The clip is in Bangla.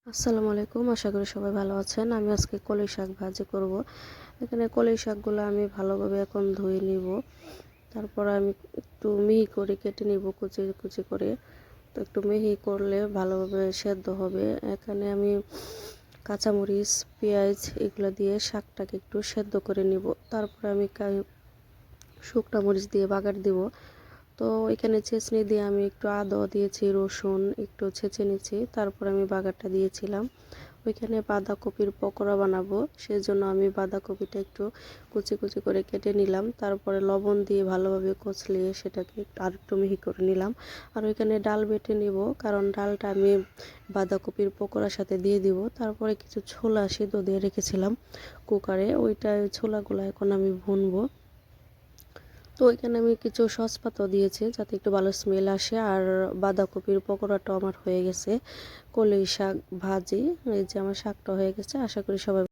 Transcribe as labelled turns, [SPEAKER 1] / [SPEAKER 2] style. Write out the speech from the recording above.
[SPEAKER 1] আসসালামু আলাইকুম, আশা করি সবাই ভালো আছেন। আমি আজকে কলই শাক ভাজি করব। এখানে কলই শাকগুলো আমি ভালোভাবে এখন ধুয়ে নিব। তারপর আমি একটু মিহি করে কেটে নিব, কুচি কুচি করে। তো একটু মিহি করলে ভালোভাবে সেদ্ধ হবে। এখানে আমি কাঁচামরিচ, পেঁয়াজ এগুলো দিয়ে শাকটাকে একটু সেদ্ধ করে নিব। তারপর আমি শুকনো মরিচ দিয়ে বাগার দিব। তো এখানে ছেঁচনি দিয়ে আমি একটু আদা দিয়েছি, রসুন একটু ছেঁচে নিয়েছি। তারপর আমি বাগারটা দিয়েছিলাম। ওইখানে বাঁধাকপির পকোড়া বানাবো, সেজন্য আমি বাঁধাকপিটা একটু কুচি কুচি করে কেটে নিলাম। তারপরে লবণ দিয়ে ভালোভাবে কচলিয়ে সেটাকে আর একটু মিহি করে নিলাম। আর ওইখানে ডাল বেটে নিব, কারণ ডালটা আমি বাঁধাকপির পকোড়ার সাথে দিয়ে দিব। তারপরে কিছু ছোলা সিদ্ধ দিয়ে রেখেছিলাম কুকারে, ছোলাগুলো এখন আমি ভুনবো। তো এখানে আমি কিছু সসপাতাও দিয়েছি যাতে একটু ভালো স্মেল আসে। আর বাঁধাকপির পকোড়াটাও আমার হয়ে গেছে। কলই শাক ভাজি, এই যে আমার শাকটা হয়ে গেছে। আশা করি সবাই